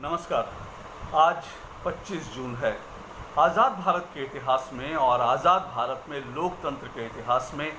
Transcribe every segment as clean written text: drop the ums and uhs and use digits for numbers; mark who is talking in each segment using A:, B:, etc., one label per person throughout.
A: नमस्कार। आज 25 जून है। आज़ाद भारत के इतिहास में और आज़ाद भारत में लोकतंत्र के इतिहास में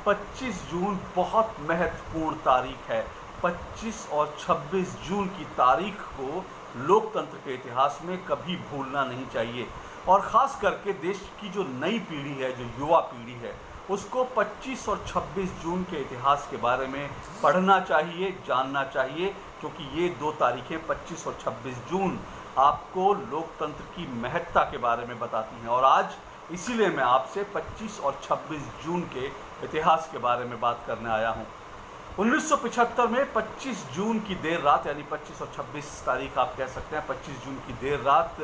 A: 25 जून बहुत महत्वपूर्ण तारीख है। 25 और 26 जून की तारीख को लोकतंत्र के इतिहास में कभी भूलना नहीं चाहिए और ख़ास करके देश की जो नई पीढ़ी है, जो युवा पीढ़ी है, उसको 25 और 26 जून के इतिहास के बारे में पढ़ना चाहिए, जानना चाहिए, क्योंकि ये दो तारीखें 25 और 26 जून आपको लोकतंत्र की महत्ता के बारे में बताती हैं। और आज इसीलिए मैं आपसे 25 और 26 जून के इतिहास के बारे में बात करने आया हूँ। 1975 में 25 जून की देर रात, यानी 25 और 26 तारीख आप कह सकते हैं, 25 जून की देर रात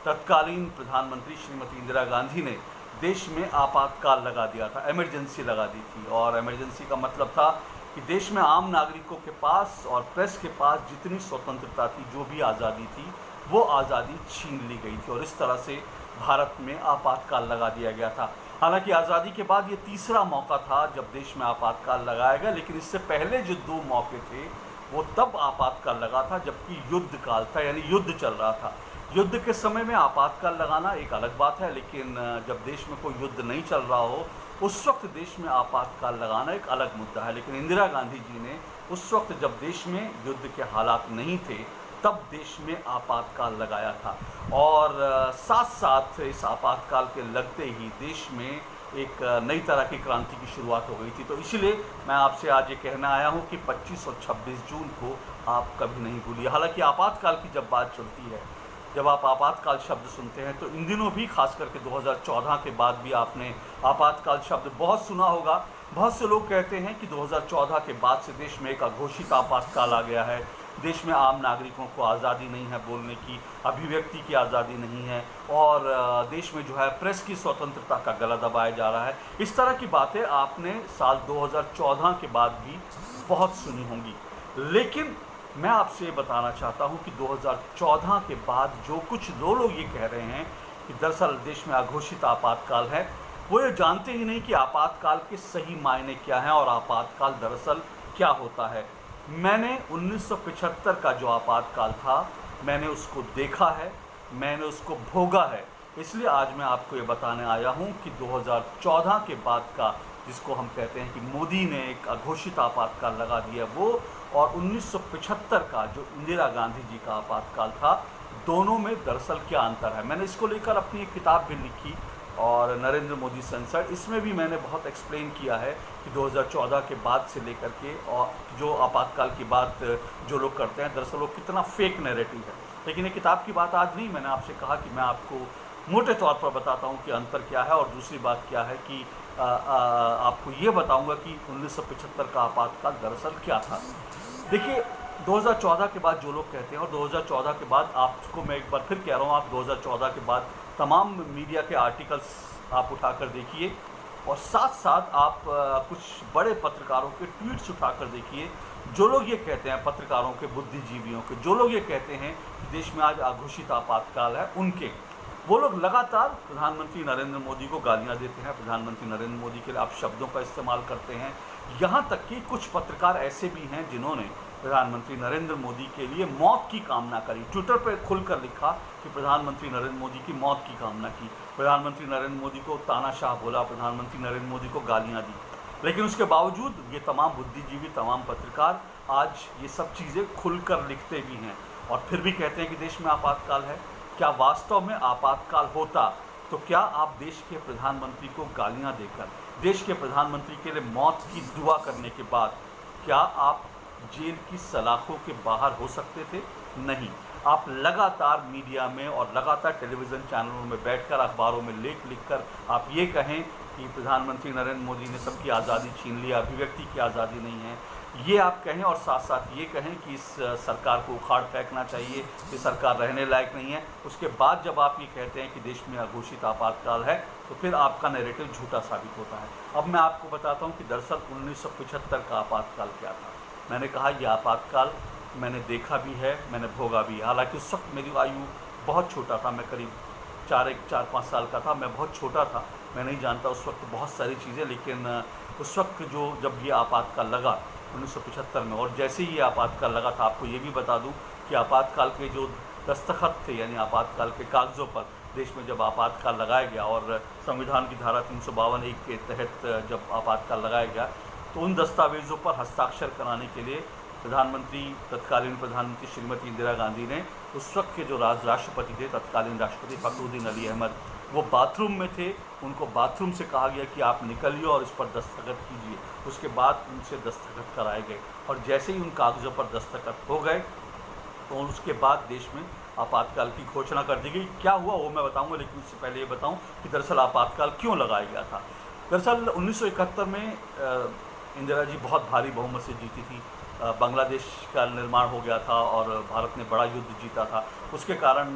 A: तत्कालीन प्रधानमंत्री श्रीमती इंदिरा गांधी ने देश में आपातकाल लगा दिया था, इमरजेंसी लगा दी थी। और इमरजेंसी का मतलब था कि देश में आम नागरिकों के पास और प्रेस के पास जितनी स्वतंत्रता थी, जो भी आज़ादी थी, वो आज़ादी छीन ली गई थी और इस तरह से भारत में आपातकाल लगा दिया गया था। हालांकि आज़ादी के बाद ये तीसरा मौका था जब देश में आपातकाल लगाया गया, लेकिन इससे पहले जो दो मौके थे वो तब आपातकाल लगा था जबकि युद्ध काल था, यानी युद्ध चल रहा था। युद्ध के समय में आपातकाल लगाना एक अलग बात है, लेकिन जब देश में कोई युद्ध नहीं चल रहा हो उस वक्त देश में आपातकाल लगाना एक अलग मुद्दा है। लेकिन इंदिरा गांधी जी ने उस वक्त जब देश में युद्ध के हालात नहीं थे तब देश में आपातकाल लगाया था और साथ साथ इस आपातकाल के लगते ही देश में एक नई तरह की क्रांति की शुरुआत हो गई थी। तो इसीलिए मैं आपसे आज ये कहना आया हूँ कि 25 और 26 जून को आप कभी नहीं भूलिए। हालांकि आपातकाल की जब बात चलती है, जब आप आपातकाल शब्द सुनते हैं, तो इन दिनों भी खास करके 2014 के बाद भी आपने आपातकाल शब्द बहुत सुना होगा। बहुत से लोग कहते हैं कि 2014 के बाद से देश में एक अघोषित आपातकाल आ गया है, देश में आम नागरिकों को आज़ादी नहीं है, बोलने की, अभिव्यक्ति की आज़ादी नहीं है और देश में जो है प्रेस की स्वतंत्रता का गला दबाया जा रहा है। इस तरह की बातें आपने साल 2014 के बाद भी बहुत सुनी होंगी। लेकिन मैं आपसे ये बताना चाहता हूँ कि 2014 के बाद जो कुछ लोग ये कह रहे हैं कि दरअसल देश में अघोषित आपातकाल है, वो ये जानते ही नहीं कि आपातकाल के सही मायने क्या हैं और आपातकाल दरअसल क्या होता है। मैंने 1975 का जो आपातकाल था, मैंने उसको देखा है, मैंने उसको भोगा है। इसलिए आज मैं आपको ये बताने आया हूँ कि 2014 के बाद का, जिसको हम कहते हैं कि मोदी ने एक अघोषित आपातकाल लगा दिया, वो और 1975 का जो इंदिरा गांधी जी का आपातकाल था, दोनों में दरअसल क्या अंतर है। मैंने इसको लेकर अपनी एक किताब भी लिखी और नरेंद्र मोदी सेंसर्ड, इसमें भी मैंने बहुत एक्सप्लेन किया है कि 2014 के बाद से लेकर के और जो आपातकाल की बात जो लोग करते हैं, दरअसल वो कितना फेक नैरेटिव है। लेकिन ये किताब की बात आज नहीं, मैंने आपसे कहा कि मैं आपको मोटे तौर पर बताता हूँ कि अंतर क्या है। और दूसरी बात क्या है कि आपको ये बताऊँगा कि 1975 का आपातकाल दरअसल क्या था। देखिए, 2014 के बाद जो लोग कहते हैं, और 2014 के बाद आपको मैं एक बार फिर कह रहा हूँ, आप 2014 के बाद तमाम मीडिया के आर्टिकल्स आप उठाकर देखिए और साथ साथ आप कुछ बड़े पत्रकारों के ट्वीट्स उठाकर देखिए। जो लोग ये कहते हैं, पत्रकारों के, बुद्धिजीवियों के, जो लोग ये कहते हैं कि देश में आज अघोषित आपातकाल है, उनके, वो लोग लगातार प्रधानमंत्री नरेंद्र मोदी को गालियां देते हैं, प्रधानमंत्री नरेंद्र मोदी के लिए आप शब्दों का इस्तेमाल करते हैं। यहाँ तक कि कुछ पत्रकार ऐसे भी हैं जिन्होंने प्रधानमंत्री नरेंद्र मोदी के लिए मौत की कामना करी, ट्विटर पर खुलकर लिखा कि प्रधानमंत्री नरेंद्र मोदी की मौत की कामना की, प्रधानमंत्री नरेंद्र मोदी को तानाशाह बोला, प्रधानमंत्री नरेंद्र मोदी को गालियाँ दी। लेकिन उसके बावजूद ये तमाम बुद्धिजीवी, तमाम पत्रकार आज ये सब चीज़ें खुलकर लिखते भी हैं और फिर भी कहते हैं कि देश में आपातकाल है। क्या वास्तव में आपातकाल होता तो क्या आप देश के प्रधानमंत्री को गालियां देकर, देश के प्रधानमंत्री के लिए मौत की दुआ करने के बाद, क्या आप जेल की सलाखों के बाहर हो सकते थे? नहीं। आप लगातार मीडिया में और लगातार टेलीविज़न चैनलों में बैठकर, अखबारों में लेख लिखकर आप ये कहें कि प्रधानमंत्री नरेंद्र मोदी ने सबकी आज़ादी छीन ली, अभिव्यक्ति की आज़ादी नहीं है, ये आप कहें और साथ साथ ये कहें कि इस सरकार को उखाड़ फेंकना चाहिए, ये सरकार रहने लायक नहीं है। उसके बाद जब आप ये कहते हैं कि देश में अघोषित आपातकाल है, तो फिर आपका नैरेटिव झूठा साबित होता है। अब मैं आपको बताता हूँ कि दरअसल 1975 का आपातकाल क्या था। मैंने कहा ये आपातकाल मैंने देखा भी है, मैंने भोगा भी है। हालांकि उस वक्त मेरी आयु बहुत छोटा था, मैं करीब 4-5 साल का था, मैं बहुत छोटा था, मैं नहीं जानता उस वक्त बहुत सारी चीज़ें। लेकिन उस वक्त जब ये आपातकाल लगा 1975 में, और जैसे ही ये आपातकाल लगा था, आपको ये भी बता दूं कि आपातकाल के जो दस्तखत थे, यानी आपातकाल के कागज़ों पर देश में जब आपातकाल लगाया गया और संविधान की धारा 352(1) के तहत जब आपातकाल लगाया गया, तो उन दस्तावेज़ों पर हस्ताक्षर कराने के लिए तत्कालीन प्रधानमंत्री श्रीमती इंदिरा गांधी ने, उस वक्त के जो राष्ट्रपति थे, तत्कालीन राष्ट्रपति फखरुद्दीन अली अहमद, वो बाथरूम में थे। उनको बाथरूम से कहा गया कि आप निकलिए और इस पर दस्तखत कीजिए। उसके बाद उनसे दस्तखत कराए गए और जैसे ही उन कागज़ों पर दस्तखत हो गए तो उसके बाद देश में आपातकाल की घोषणा कर दी गई। क्या हुआ वो मैं बताऊंगा, लेकिन उससे पहले ये बताऊं कि दरअसल आपातकाल क्यों लगाया गया था। दरअसल 1971 में इंदिरा जी बहुत भारी बहुमत से जीती थी। बांग्लादेश का निर्माण हो गया था और भारत ने बड़ा युद्ध जीता था। उसके कारण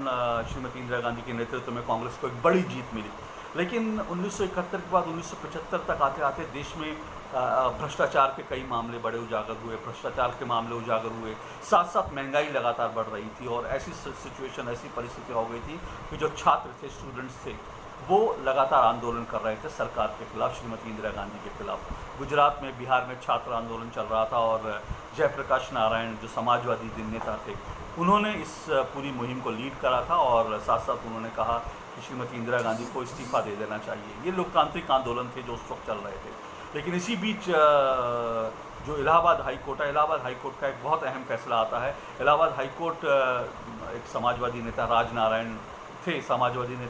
A: श्रीमती इंदिरा गांधी के नेतृत्व में कांग्रेस को एक बड़ी जीत मिली। लेकिन 1971 के बाद 1975 तक आते आते देश में भ्रष्टाचार के कई मामले बड़े उजागर हुए, भ्रष्टाचार के मामले उजागर हुए, साथ साथ महंगाई लगातार बढ़ रही थी और ऐसी सिचुएशन, ऐसी परिस्थिति हो गई थी कि जो छात्र थे, स्टूडेंट्स थे, वो लगातार आंदोलन कर रहे थे सरकार के खिलाफ, श्रीमती इंदिरा गांधी के खिलाफ। गुजरात में, बिहार में छात्र आंदोलन चल रहा था और जयप्रकाश नारायण जो समाजवादी नेता थे, उन्होंने इस पूरी मुहिम को लीड करा था और साथ साथ उन्होंने कहा कि श्रीमती इंदिरा गांधी को इस्तीफ़ा दे देना चाहिए। ये लोकतांत्रिक आंदोलन थे जो उस वक्त चल रहे थे। लेकिन इसी बीच जो इलाहाबाद हाई कोर्ट है, इलाहाबाद हाई कोर्ट का एक बहुत अहम फैसला आता है। इलाहाबाद हाई कोर्ट एक समाजवादी नेता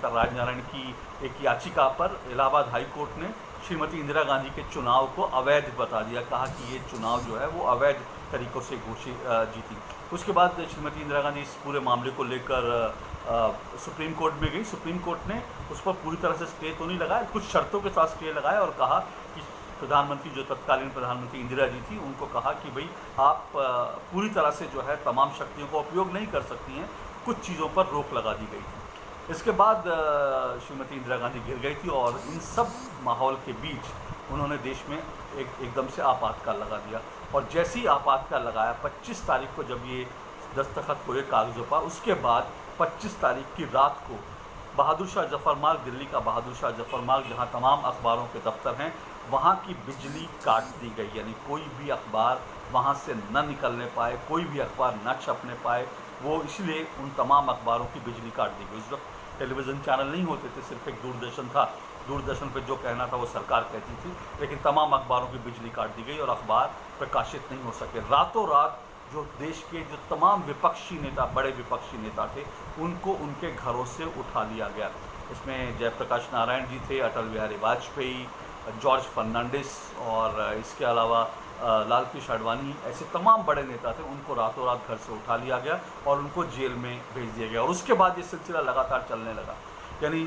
A: राजनारायण की एक याचिका पर इलाहाबाद हाई कोर्ट ने श्रीमती इंदिरा गांधी के चुनाव को अवैध बता दिया। कहा कि ये चुनाव जो है वो अवैध तरीक़ों से जीती। उसके बाद श्रीमती इंदिरा गांधी इस पूरे मामले को लेकर सुप्रीम कोर्ट में गई। सुप्रीम कोर्ट ने उस पर पूरी तरह से स्टे तो नहीं लगाया, कुछ शर्तों के साथ स्टे लगाया और कहा कि प्रधानमंत्री, जो तत्कालीन प्रधानमंत्री इंदिरा जी थी, उनको कहा कि भाई आप पूरी तरह से जो है तमाम शक्तियों का उपयोग नहीं कर सकती हैं। कुछ चीज़ों पर रोक लगा दी गई थी। इसके बाद श्रीमती इंदिरा गांधी गिर गई थी और इन सब माहौल के बीच उन्होंने देश में एकदम से आपातकाल लगा दिया। और जैसे ही आपातकाल लगाया, 25 तारीख को जब ये दस्तखत हुए कागज़ों पर, उसके बाद 25 तारीख की रात को बहादुर शाह जफ़र मार्ग, दिल्ली का बहादुर शाह जफ़र मार्ग, जहाँ तमाम अखबारों के दफ्तर हैं, वहाँ की बिजली काट दी गई। यानी कोई भी अखबार वहाँ से न निकलने पाए, कोई भी अखबार न छपने पाए। वो इसलिए उन तमाम अखबारों की बिजली काट दी गई। उस वक्त टेलीविज़न चैनल नहीं होते थे, सिर्फ एक दूरदर्शन था। दूरदर्शन पे जो कहना था वो सरकार कहती थी, लेकिन तमाम अखबारों की बिजली काट दी गई और अखबार प्रकाशित नहीं हो सके। रातों रात जो देश के जो तमाम विपक्षी नेता, बड़े विपक्षी नेता थे, उनको उनके घरों से उठा लिया गया। इसमें जयप्रकाश नारायण जी थे, अटल बिहारी वाजपेयी, जॉर्ज फर्नांडिस और इसके अलावा लाल कृष्ण आडवाणी, ऐसे तमाम बड़े नेता थे। उनको रातों रात घर से उठा लिया गया और उनको जेल में भेज दिया गया। और उसके बाद ये सिलसिला लगातार चलने लगा। यानी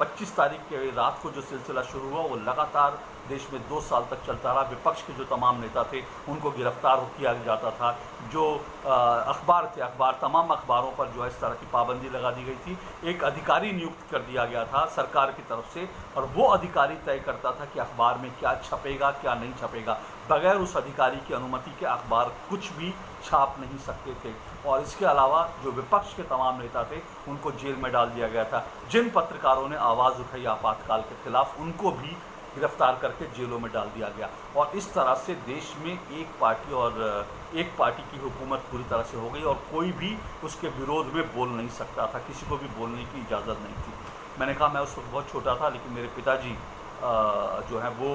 A: 25 तारीख के रात को जो सिलसिला शुरू हुआ वो लगातार देश में 2 साल तक चलता रहा। विपक्ष के जो तमाम नेता थे उनको गिरफ्तार किया जाता था। जो अखबार थे, तमाम अखबारों पर जो है इस तरह की पाबंदी लगा दी गई थी। एक अधिकारी नियुक्त कर दिया गया था सरकार की तरफ से और वो अधिकारी तय करता था कि अखबार में क्या छपेगा, क्या नहीं छपेगा। बगैर उस अधिकारी की अनुमति के अखबार कुछ भी छाप नहीं सकते थे। और इसके अलावा जो विपक्ष के तमाम नेता थे उनको जेल में डाल दिया गया था। जिन पत्रकारों ने आवाज़ उठाई आपातकाल के खिलाफ, उनको भी गिरफ्तार करके जेलों में डाल दिया गया। और इस तरह से देश में एक पार्टी की हुकूमत पूरी तरह से हो गई और कोई भी उसके विरोध में बोल नहीं सकता था, किसी को भी बोलने की इजाज़त नहीं थी। मैंने कहा मैं उस वक्त बहुत छोटा था, लेकिन मेरे पिताजी जो हैं वो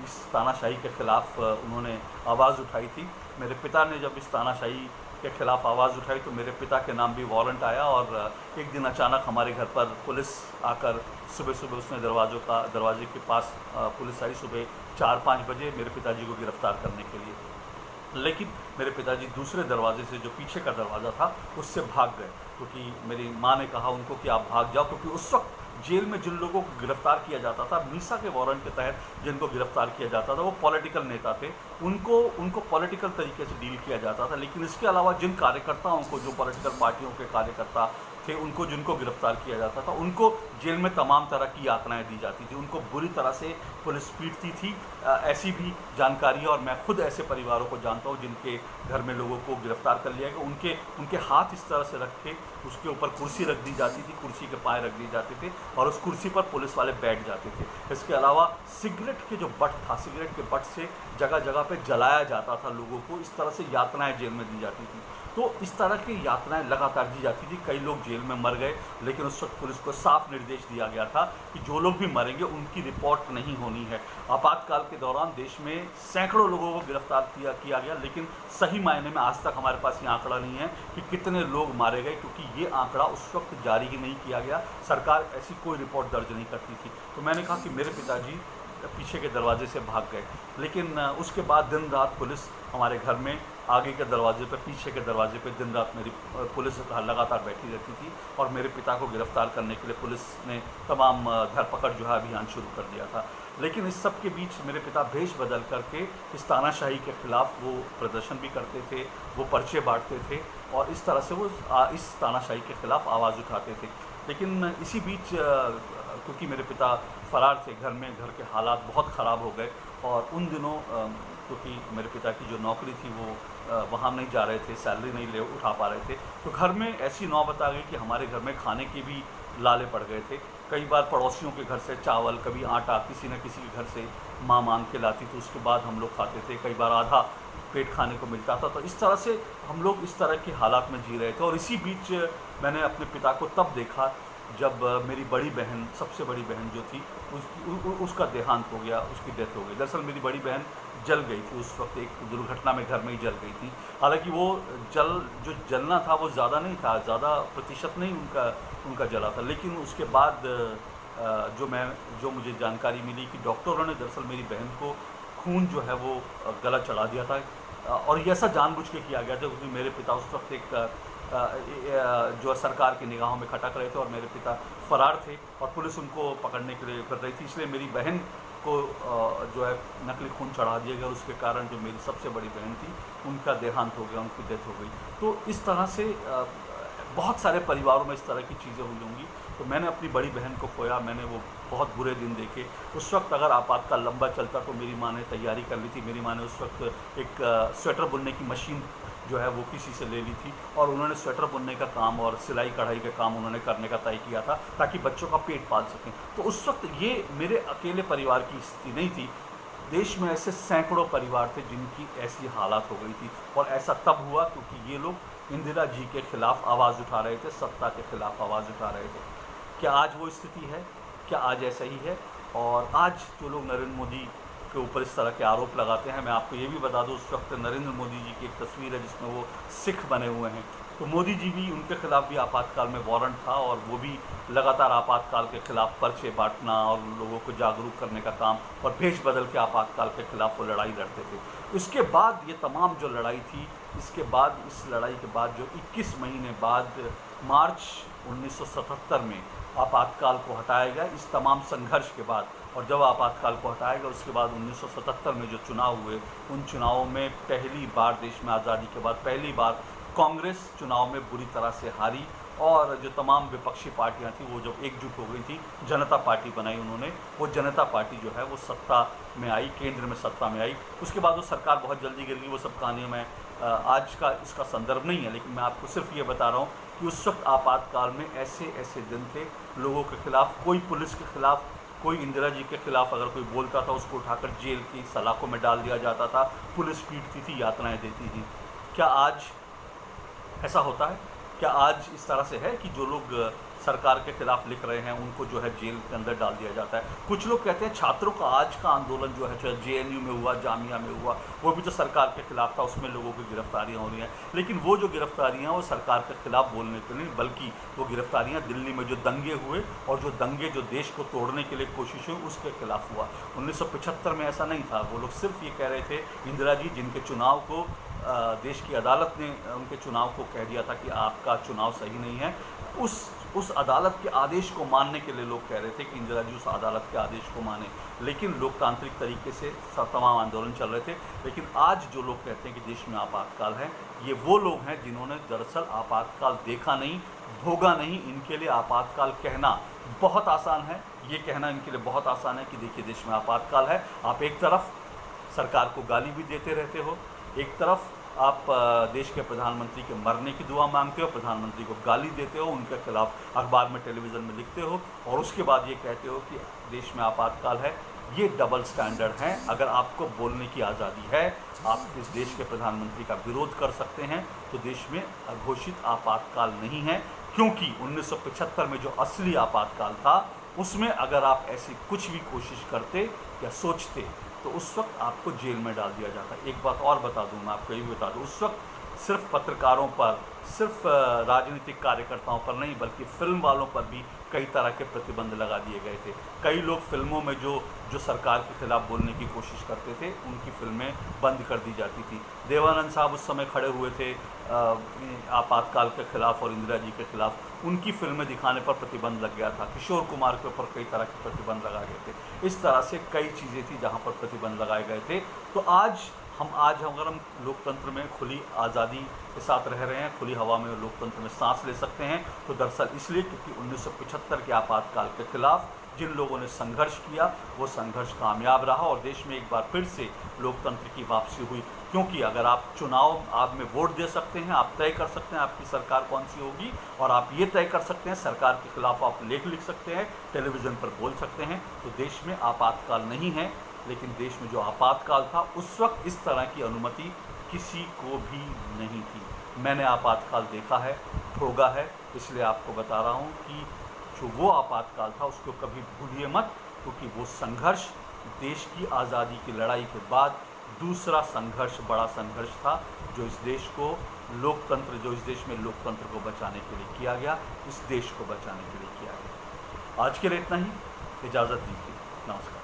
A: इस तानाशाही के ख़िलाफ़ उन्होंने आवाज़ उठाई थी। मेरे पिता ने जब इस तानाशाही के ख़िलाफ़ आवाज़ उठाई तो मेरे पिता के नाम भी वारंट आया और एक दिन अचानक हमारे घर पर पुलिस आकर सुबह उसने दरवाजे के पास पुलिस आई सुबह 4-5 बजे मेरे पिताजी को गिरफ़्तार करने के लिए। लेकिन मेरे पिताजी दूसरे दरवाजे से, जो पीछे का दरवाज़ा था, उससे भाग गए, क्योंकि मेरी माँ ने कहा उनको कि आप भाग जाओ। क्योंकि उस वक्त जेल में जिन लोगों को गिरफ्तार किया जाता था, मीसा के वारंट के तहत जिनको गिरफ्तार किया जाता था, वो पॉलिटिकल नेता थे। उनको पॉलिटिकल तरीके से डील किया जाता था। लेकिन इसके अलावा जिन कार्यकर्ताओं को, जो पॉलिटिकल पार्टियों के कार्यकर्ता थे, जिनको गिरफ्तार किया जाता था, उनको जेल में तमाम तरह की यातनाएं दी जाती थी। उनको बुरी तरह से पुलिस पीटती थी। ऐसी भी जानकारी है और मैं खुद ऐसे परिवारों को जानता हूँ जिनके घर में लोगों को गिरफ्तार कर लिया गया। उनके हाथ इस तरह से रख के उसके ऊपर कुर्सी रख दी जाती थी, कुर्सी के पाए रख दिए जाते थे और उस कुर्सी पर पुलिस वाले बैठ जाते थे। इसके अलावा सिगरेट के जो बट था, सिगरेट के बट से जगह जगह पे जलाया जाता था लोगों को। इस तरह से यातनाएं जेल में दी जाती थी। तो इस तरह की यातनाएं लगातार दी जाती थी। कई लोग जेल में मर गए, लेकिन उस वक्त पुलिस को साफ निर्देश दिया गया था कि जो लोग भी मरेंगे उनकी रिपोर्ट नहीं होनी है। आपातकाल के दौरान देश में सैकड़ों लोगों को गिरफ्तार किया गया, लेकिन सही मायने में आज तक हमारे पास ये आंकड़ा नहीं है कि कितने लोग मारे गए, क्योंकि ये आंकड़ा उस वक्त जारी ही नहीं किया गया। सरकार ऐसी कोई रिपोर्ट दर्ज नहीं करती थी। तो मैंने कहा कि मेरे पिताजी पीछे के दरवाजे से भाग गए, लेकिन उसके बाद दिन रात पुलिस हमारे घर में आगे के दरवाजे पर, पीछे के दरवाजे पर दिन रात मेरी पुलिस लगातार बैठी रहती थी और मेरे पिता को गिरफ्तार करने के लिए पुलिस ने तमाम धरपकड़ जो है अभियान शुरू कर दिया था। लेकिन इस सब के बीच मेरे पिता भेष बदल करके इस तानाशाही के ख़िलाफ़ वो प्रदर्शन भी करते थे, वो पर्चे बांटते थे और इस तरह से वो इस तानाशाही के ख़िलाफ़ आवाज़ उठाते थे। लेकिन इसी बीच क्योंकि मेरे पिता फ़रार थे, घर के हालात बहुत ख़राब हो गए और उन दिनों क्योंकि मेरे पिता की जो नौकरी थी वो वहाँ नहीं जा रहे थे, सैलरी नहीं उठा पा रहे थे, तो घर में ऐसी नौबत आ गई कि हमारे घर में खाने के भी लाले पड़ गए थे। कई बार पड़ोसियों के घर से चावल, कभी आटा, किसी न किसी के घर से माँ मांग के लाती, तो उसके बाद हम लोग खाते थे। कई बार आधा पेट खाने को मिलता था। तो इस तरह से हम लोग इस तरह के हालात में जी रहे थे। और इसी बीच मैंने अपने पिता को तब देखा जब मेरी बड़ी बहन, सबसे बड़ी बहन जो थी, उसका देहांत हो गया, उसकी डेथ हो गई। दरअसल मेरी बड़ी बहन जल गई थी उस वक्त, एक दुर्घटना में घर में ही जल गई थी। हालांकि वो जो जलना था वो ज़्यादा नहीं था, ज़्यादा प्रतिशत नहीं उनका जला था। लेकिन उसके बाद जो मुझे जानकारी मिली कि डॉक्टरों ने दरअसल मेरी बहन को खून जो है वो गला चढ़ा दिया था और ये ऐसा जानबूझ के किया गया था क्योंकि मेरे पिता उस वक्त एक जो सरकार की निगाहों में खटक रहे थे और मेरे पिता फ़रार थे और पुलिस उनको पकड़ने के लिए कर रही थी। इसलिए मेरी बहन को जो है नकली खून चढ़ा दिया गया। उसके कारण जो मेरी सबसे बड़ी बहन थी उनका देहांत हो गया, उनकी डेथ हो गई। तो इस तरह से बहुत सारे परिवारों में इस तरह की चीज़ें हुई होंगी। तो मैंने अपनी बड़ी बहन को खोया, मैंने वो बहुत बुरे दिन देखे। उस वक्त अगर आपातकाल लंबा चलता तो मेरी माँ ने तैयारी कर ली थी। मेरी माँ ने उस वक्त एक स्वेटर बुनने की मशीन जो है वो किसी से ले ली थी और उन्होंने स्वेटर बुनने का काम और सिलाई कढ़ाई का काम उन्होंने करने का तय किया था ताकि बच्चों का पेट पाल सकें। तो उस वक्त ये मेरे अकेले परिवार की स्थिति नहीं थी, देश में ऐसे सैकड़ों परिवार थे जिनकी ऐसी हालात हो गई थी। और ऐसा तब हुआ क्योंकि ये लोग इंदिरा जी के खिलाफ आवाज़ उठा रहे थे, सत्ता के खिलाफ आवाज़ उठा रहे थे। क्या आज वो स्थिति है? क्या आज ऐसा ही है? और आज जो लोग नरेंद्र मोदी के ऊपर इस तरह के आरोप लगाते हैं, मैं आपको ये भी बता दूं, उस वक्त नरेंद्र मोदी जी की एक तस्वीर है जिसमें वो सिख बने हुए हैं। तो मोदी जी भी, उनके खिलाफ भी आपातकाल में वारंट था और वो भी लगातार आपातकाल के खिलाफ पर्चे बांटना और लोगों को जागरूक करने का काम और भेष बदल के आपातकाल के खिलाफ वो लड़ाई लड़ते थे। उसके बाद ये तमाम जो लड़ाई थी, इसके बाद, इस लड़ाई के बाद जो 21 महीने बाद मार्च 1977 में आपातकाल को हटाया गया, इस तमाम संघर्ष के बाद, और जब आपातकाल को हटाया गया उसके बाद 1977 में जो चुनाव हुए, उन चुनावों में पहली बार देश में आज़ादी के बाद पहली बार कांग्रेस चुनाव में बुरी तरह से हारी और जो तमाम विपक्षी पार्टियां थी वो जब एकजुट हो गई थी, जनता पार्टी बनाई उन्होंने। वो जनता पार्टी जो है वो सत्ता में आई, केंद्र में सत्ता में आई। उसके बाद वो सरकार बहुत जल्दी गिर गई। वो सब कहानियों में आज का इसका संदर्भ नहीं है, लेकिन मैं आपको सिर्फ ये बता रहा हूँ कि उस वक्त आपातकाल में ऐसे दिन थे, लोगों के खिलाफ, कोई पुलिस के खिलाफ, कोई इंदिरा जी के खिलाफ अगर कोई बोलता था उसको उठाकर जेल की सलाखों में डाल दिया जाता था, पुलिस पीटती थी, यातनाएं देती थी। क्या आज ऐसा होता है? क्या आज इस तरह से है कि जो लोग सरकार के खिलाफ लिख रहे हैं उनको जो है जेल के अंदर डाल दिया जाता है? कुछ लोग कहते हैं छात्रों का आज का आंदोलन जो है, चाहे JNU में हुआ, जामिया में हुआ, वो भी तो सरकार के खिलाफ था, उसमें लोगों की गिरफ्तारियां हो रही हैं। लेकिन वो जो गिरफ्तारियां वो सरकार के खिलाफ बोलने के नहीं, बल्कि वो गिरफ्तारियां दिल्ली में जो दंगे हुए और जो दंगे जो देश को तोड़ने के लिए कोशिश हुई उसके खिलाफ हुआ। 1975 में ऐसा नहीं था। वो लोग सिर्फ ये कह रहे थे, इंदिरा जी जिनके चुनाव को देश की अदालत ने उनके चुनाव को कह दिया था कि आपका चुनाव सही नहीं है, उस उस अदालत के आदेश को मानने के लिए लोग कह रहे थे कि इंदिरा जी उस अदालत के आदेश को माने, लेकिन लोकतांत्रिक तरीके से तमाम आंदोलन चल रहे थे। लेकिन आज जो लोग कहते हैं कि देश में आपातकाल है, ये वो लोग हैं जिन्होंने दरअसल आपातकाल देखा नहीं, भोगा नहीं। इनके लिए आपातकाल कहना बहुत आसान है, ये कहना इनके लिए बहुत आसान है कि देखिए देश में आपातकाल है। आप एक तरफ सरकार को गाली भी देते रहते हो, एक तरफ आप देश के प्रधानमंत्री के मरने की दुआ मांगते हो, प्रधानमंत्री को गाली देते हो, उनके खिलाफ अखबार में, टेलीविज़न में लिखते हो, और उसके बाद ये कहते हो कि देश में आपातकाल है। ये डबल स्टैंडर्ड हैं। अगर आपको बोलने की आज़ादी है, आप इस देश के प्रधानमंत्री का विरोध कर सकते हैं, तो देश में अघोषित आपातकाल नहीं है, क्योंकि 1975 में जो असली आपातकाल था, उसमें अगर आप ऐसी कुछ भी कोशिश करते या सोचते तो उस वक्त आपको जेल में डाल दिया जाता। एक बात और बता दूं, मैं आपको ये भी बता दूं, उस वक्त सिर्फ पत्रकारों पर, सिर्फ राजनीतिक कार्यकर्ताओं पर नहीं, बल्कि फिल्म वालों पर भी कई तरह के प्रतिबंध लगा दिए गए थे। कई लोग फिल्मों में जो सरकार के खिलाफ बोलने की कोशिश करते थे, उनकी फिल्में बंद कर दी जाती थी। देवानंद साहब उस समय खड़े हुए थे आपातकाल के खिलाफ और इंदिरा जी के खिलाफ, उनकी फिल्में दिखाने पर प्रतिबंध लग गया था। किशोर कुमार के ऊपर कई तरह के प्रतिबंध लगाए गए थे। इस तरह से कई चीज़ें थी जहाँ पर प्रतिबंध लगाए गए थे। तो आज अगर हम लोकतंत्र में खुली आज़ादी के साथ रह रहे हैं, खुली हवा में लोकतंत्र में सांस ले सकते हैं, तो दरअसल इसलिए क्योंकि 1975 के आपातकाल के खिलाफ जिन लोगों ने संघर्ष किया, वो संघर्ष कामयाब रहा और देश में एक बार फिर से लोकतंत्र की वापसी हुई। क्योंकि अगर आप चुनाव आप में वोट दे सकते हैं, आप तय कर सकते हैं आपकी सरकार कौन सी होगी, और आप ये तय कर सकते हैं, सरकार के खिलाफ आप लेख लिख सकते हैं, टेलीविज़न पर बोल सकते हैं, तो देश में आपातकाल नहीं है। लेकिन देश में जो आपातकाल था, उस वक्त इस तरह की अनुमति किसी को भी नहीं थी। मैंने आपातकाल देखा है, भोगा है, इसलिए आपको बता रहा हूँ कि जो वो आपातकाल था उसको कभी भूलिए मत, क्योंकि वो संघर्ष देश की आज़ादी की लड़ाई के बाद दूसरा संघर्ष, बड़ा संघर्ष था, जो इस देश को जो इस देश में लोकतंत्र को बचाने के लिए किया गया, इस देश को बचाने के लिए किया गया। आज के लिए इतना ही, इजाज़त दीजिए, नमस्कार।